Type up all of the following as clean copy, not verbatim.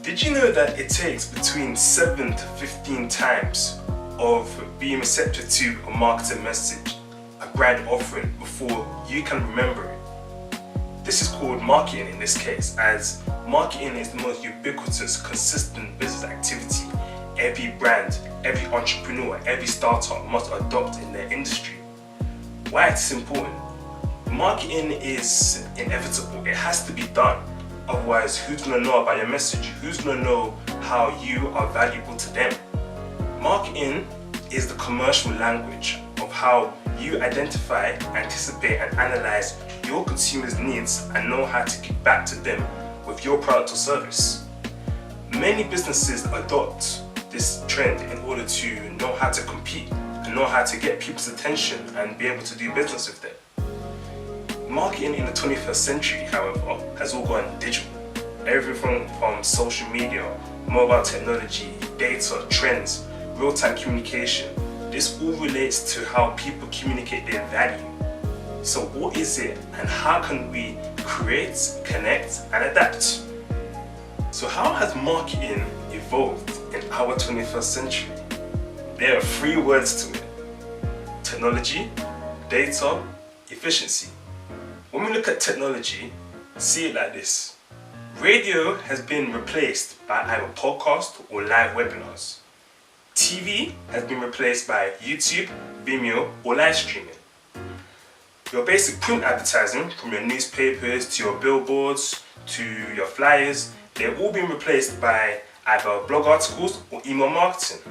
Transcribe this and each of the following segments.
Did you know that it takes between 7 to 15 times of being receptive to a marketing message, a brand offering, before you can remember it? This is called marketing in this case, as marketing is the most ubiquitous, consistent business activity every brand, every entrepreneur, every startup must adopt in their industry. Why it's important? Marketing is inevitable. It has to be done. Otherwise, who's going to know about your message? Who's going to know how you are valuable to them? Marketing is the commercial language of how you identify, anticipate and analyze your consumers' needs and know how to give back to them with your product or service. Many businesses adopt this trend in order to know how to compete and know how to get people's attention and be able to do business with them. Marketing in the 21st century, however, has all gone digital. Everything from social media, mobile technology, data, trends, real-time communication. This all relates to how people communicate their value. So what is it and how can we create, connect and adapt? So how has marketing evolved in our 21st century? There are 3 words to it: technology, data, efficiency. When we look at technology, see it like this. Radio has been replaced by either podcast or live webinars. TV has been replaced by YouTube, Vimeo or live streaming. Your basic print advertising, from your newspapers to your billboards to your flyers, they've all been replaced by either blog articles or email marketing.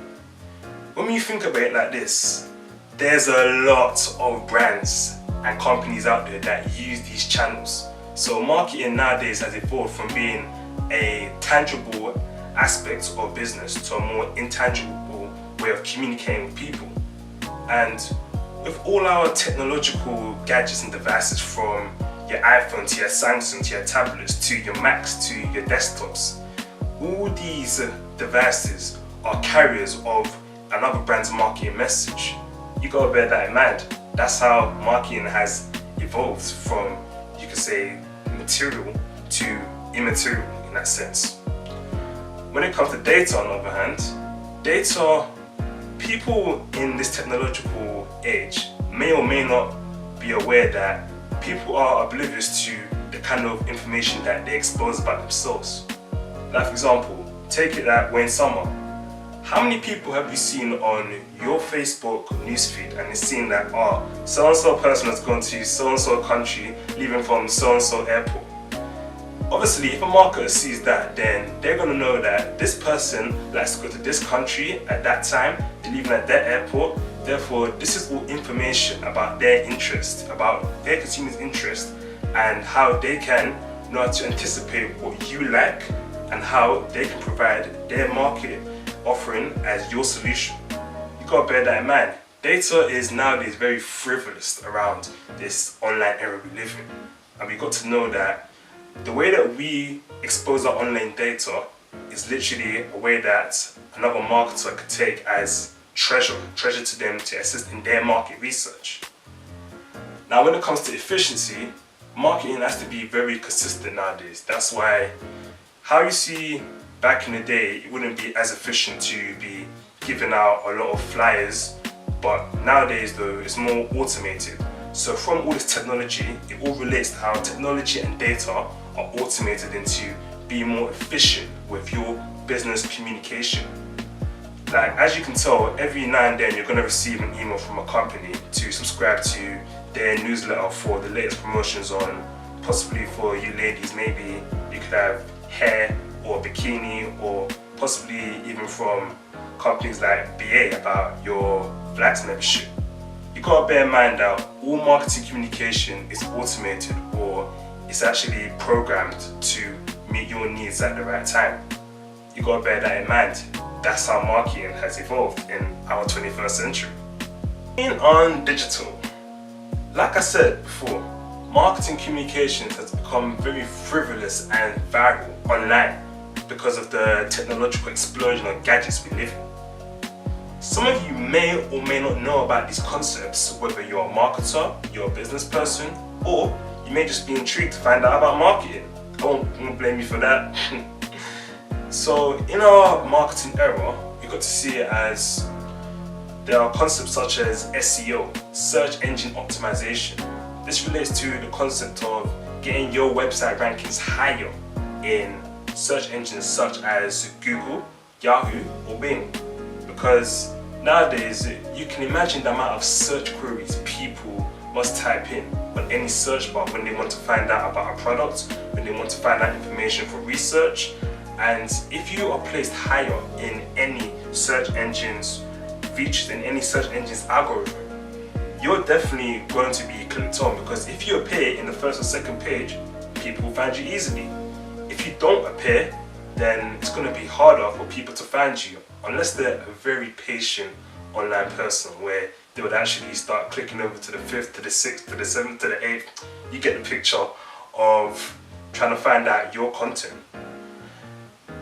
When you think about it like this, there's a lot of brands and companies out there that use these channels. So marketing nowadays has evolved from being a tangible aspect of business to a more intangible way of communicating with people. And with all our technological gadgets and devices, from your iPhone to your Samsung to your tablets to your Macs to your desktops, all these devices are carriers of another brand's marketing message. You gotta bear that in mind. That's how marketing has evolved from, you could say, material to immaterial in that sense. When it comes to data, on the other hand, data, people in this technological age may or may not be aware that people are oblivious to the kind of information that they expose about themselves. Like for example, take it that we're in summer. How many people have you seen on your Facebook newsfeed and you've seen that so-and-so person has gone to so-and-so country, leaving from so-and-so airport? Obviously, if a marketer sees that, then they're going to know that this person likes to go to this country at that time, they're leaving at that airport. Therefore, this is all information about their interest, about their consumers' interest, and how they can know how to anticipate what you like and how they can provide their market offering as your solution. You gotta bear that in mind. Data is nowadays very frivolous around this online era we live in. And we got to know that the way that we expose our online data is literally a way that another marketer could take as treasure to them to assist in their market research. Now when it comes to efficiency, marketing has to be very consistent nowadays. That's why how you see back in the day, it wouldn't be as efficient to be giving out a lot of flyers, but nowadays though, it's more automated. So from all this technology, it all relates to how technology and data are automated into being more efficient with your business communication. Like, as you can tell, every now and then you're going to receive an email from a company to subscribe to their newsletter for the latest promotions on, possibly for you ladies, maybe you could have hair or bikini, or possibly even from companies like BA about your flights membership. You gotta bear in mind that all marketing communication is automated, or it's actually programmed to meet your needs at the right time. You gotta bear that in mind. That's how marketing has evolved in our 21st century. On digital, like I said before, marketing communications has become very frivolous and viral online because of the technological explosion of gadgets we live in. Some of you may or may not know about these concepts, whether you're a marketer, you're a business person, or you may just be intrigued to find out about marketing. I won't blame you for that. So in our marketing era, we got to see it as there are concepts such as SEO, search engine optimization. This relates to the concept of getting your website rankings higher in search engines such as Google, Yahoo, or Bing. Because nowadays, you can imagine the amount of search queries people must type in on any search bar when they want to find out about a product, when they want to find out information for research. And if you are placed higher in any search engine's features, in any search engine's algorithm, you're definitely going to be clicked on, because if you appear in the first or second page, people will find you easily. If you don't appear, then it's going to be harder for people to find you, unless they're a very patient online person where they would actually start clicking over to the 5th, to the 6th, to the 7th, to the 8th. You get the picture of trying to find out your content.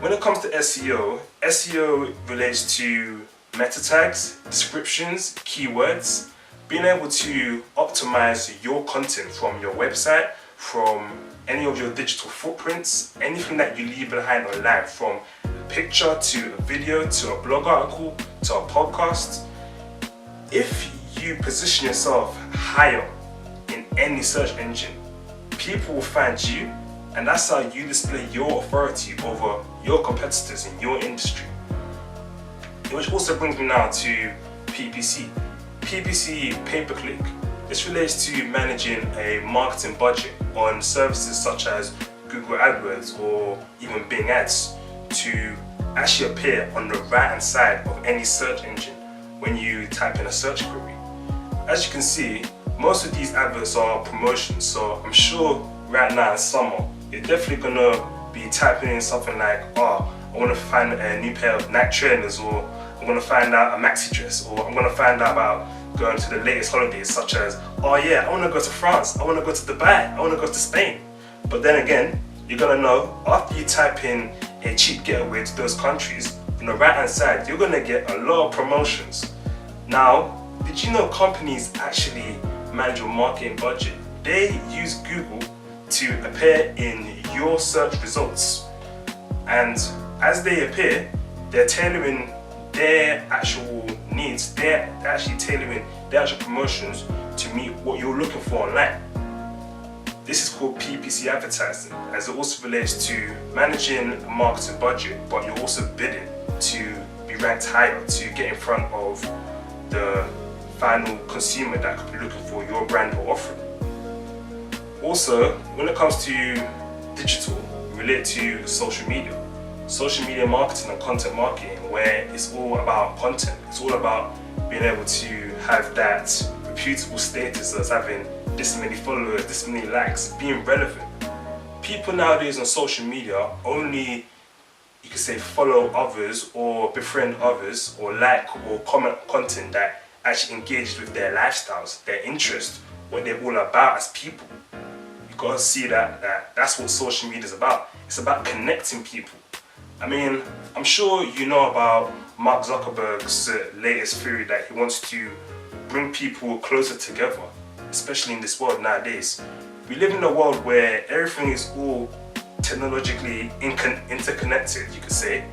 When it comes to SEO, SEO relates to meta tags, descriptions, keywords, being able to optimize your content from your website, from any of your digital footprints, anything that you leave behind online, from a picture to a video to a blog article to a podcast. If you position yourself higher in any search engine, people will find you, and that's how you display your authority over your competitors in your industry. Which also brings me now to PPC. PPC, pay-per-click. This relates to managing a marketing budget on services such as Google AdWords or even Bing Ads to actually appear on the right-hand side of any search engine when you type in a search query. As you can see, most of these adverts are promotions, so I'm sure right now in summer, you're definitely gonna be typing in something like, oh, I want to find a new pair of Nike trainers, or I'm going to find out a maxi dress, or I'm going to find out about going to the latest holidays, such as, oh yeah, I want to go to France, I want to go to Dubai, I want to go to Spain. But then again, you're going to know after you type in a cheap getaway to those countries, on the right hand side, you're going to get a lot of promotions. Now, did you know companies actually manage your marketing budget? They use Google to appear in your search results, and as they appear, they're tailoring their actual needs, they're actually tailoring their actual promotions to meet what you're looking for online. This is called PPC advertising, as it also relates to managing a marketing budget, but you're also bidding to be ranked higher, to get in front of the final consumer that could be looking for your brand or offering. Also, when it comes to digital, relate to social media. Social media marketing and content marketing, where it's all about content. It's all about being able to have that reputable status as having this many followers, this many likes, being relevant. People nowadays on social media only, you could say, follow others or befriend others or like or comment content that actually engages with their lifestyles, their interests, what they're all about as people. You've got to see that's what social media is about. It's about connecting people. I mean, I'm sure you know about Mark Zuckerberg's latest theory that he wants to bring people closer together, especially in this world nowadays. We live in a world where everything is all technologically interconnected, you could say,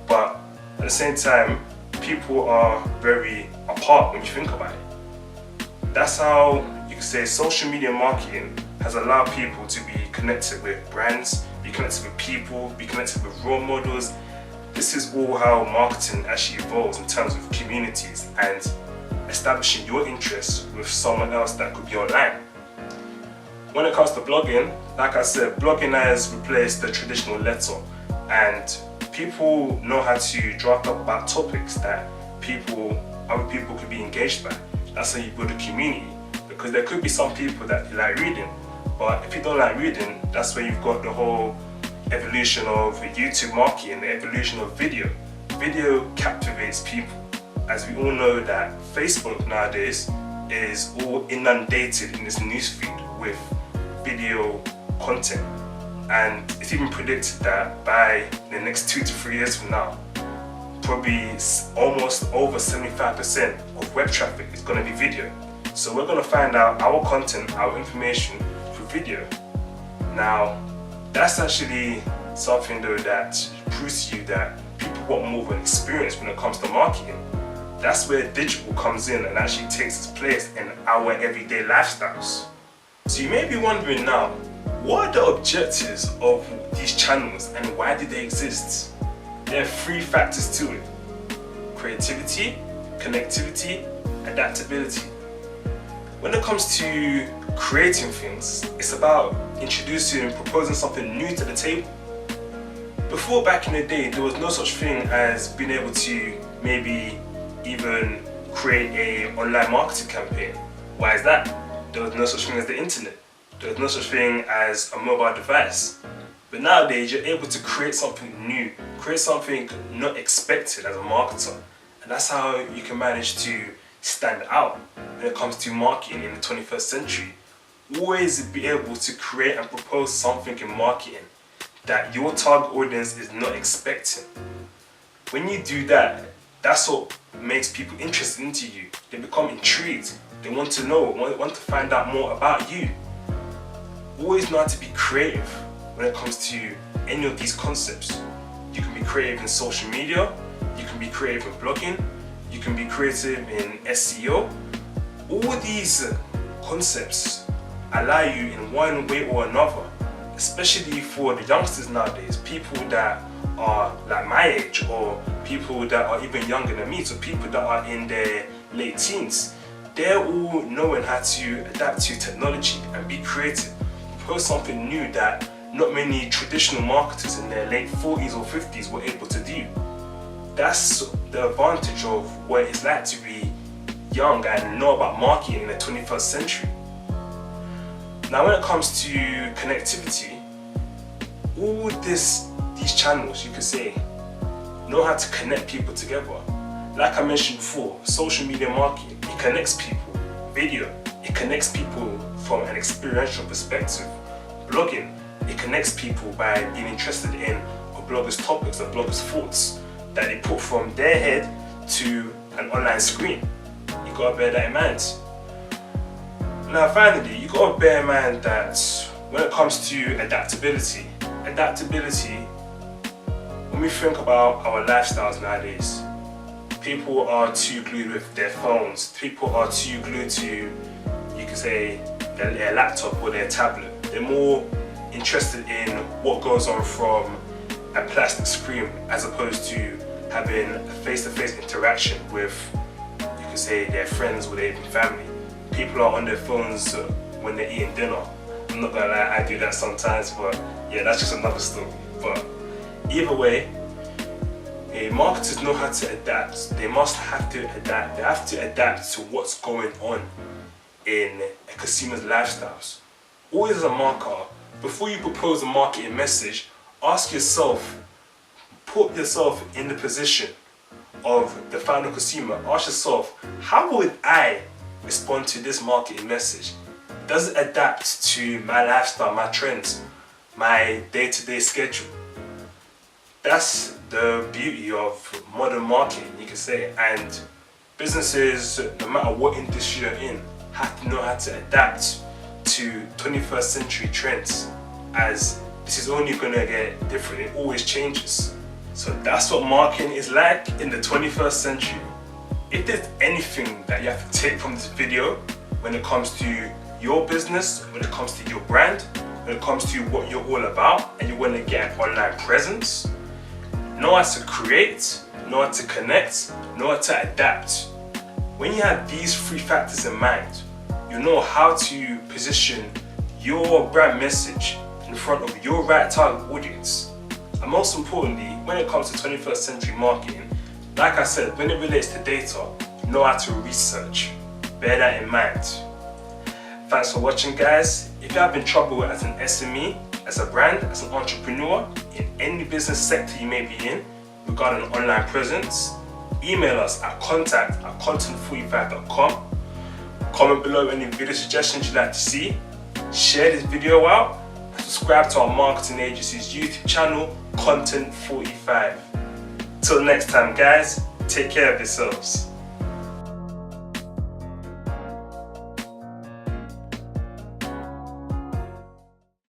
but at the same time, people are very apart when you think about it. That's how you could say social media marketing has allowed people to be connected with brands, be connected with people, be connected with role models. This is all how marketing actually evolves in terms of communities and establishing your interests with someone else that could be online. When it comes to blogging, like I said, blogging has replaced the traditional letter, and people know how to draft up about topics that other people could be engaged by. That's how you build a community, because there could be some people that like reading, but if you don't like reading, that's where you've got the whole evolution of YouTube marketing, the evolution of video. Video captivates people, as we all know that Facebook nowadays is all inundated in its newsfeed with video content, and it's even predicted that by the next 2 to 3 years from now, probably almost over 75% of web traffic is going to be video. So we're going to find out our content, our information through video. Now, that's actually something though that proves to you that people want more of an experience when it comes to marketing. That's where digital comes in and actually takes its place in our everyday lifestyles. So you may be wondering now, what are the objectives of these channels and why do they exist? There are 3 factors to it: creativity, connectivity, adaptability. When it comes to creating things, it's about introducing and proposing something new to the table. Before, back in the day, there was no such thing as being able to maybe even create an online marketing campaign. Why is that? There was no such thing as the internet. There was no such thing as a mobile device. But nowadays, you're able to create something new, create something not expected as a marketer. And that's how you can manage to stand out when it comes to marketing in the 21st century. Always be able to create and propose something in marketing that your target audience is not expecting. When you do that, that's what makes people interested into you. They become intrigued. They want to know, want to find out more about you. Always know how to be creative when it comes to any of these concepts. You can be creative in social media, you can be creative in blogging, you can be creative in SEO. All these concepts allow you in one way or another, especially for the youngsters nowadays, people that are like my age or people that are even younger than me, so people that are in their late teens. They're all knowing how to adapt to technology and be creative, propose something new that not many traditional marketers in their late 40s or 50s were able to do. That's the advantage of what it's like to be young and know about marketing in the 21st century. Now when it comes to connectivity, all these channels, you could say, know how to connect people together. Like I mentioned before, social media marketing, it connects people. Video, it connects people from an experiential perspective. Blogging, it connects people by being interested in a blogger's topics, a blogger's thoughts that they put from their head to an online screen. You gotta bear that in mind. Now finally, you gotta bear in mind that when it comes to adaptability, when we think about our lifestyles nowadays, people are too glued with their phones, people are too glued to, you could say, their laptop or their tablet. They're more interested in what goes on from a plastic screen as opposed to having a face-to-face interaction with, you could say, their friends or their even family. People are on their phones when they're eating dinner. I'm not gonna lie, I do that sometimes, but yeah, that's just another story. But either way, marketers know how to adapt. They have to adapt. They have to adapt to what's going on in a consumer's lifestyles. Always as a marketer, before you propose a marketing message, ask yourself, put yourself in the position of the final consumer. Ask yourself, how would I respond to this marketing message? Does it adapt to my lifestyle, my trends, my day-to-day schedule? That's the beauty of modern marketing, you can say. And businesses, no matter what industry you're in, have to know how to adapt to 21st century trends, as this is only going to get different. It always changes. So that's what marketing is like in the 21st century. If there's anything that you have to take from this video when it comes to your business, when it comes to your brand, when it comes to what you're all about, and you want to get an online presence, know how to create, know how to connect, know how to adapt. When you have these 3 factors in mind, you know how to position your brand message in front of your right target audience. And most importantly, when it comes to 21st century marketing, like I said, when it relates to data, know how to research. Bear that in mind. Thanks for watching, guys. If you're having trouble as an SME, as a brand, as an entrepreneur, in any business sector you may be in, regarding an online presence, email us at contact@content45.com. Comment below any video suggestions you'd like to see. Share this video out and subscribe to our marketing agency's YouTube channel, Content45. Till next time, guys, take care of yourselves.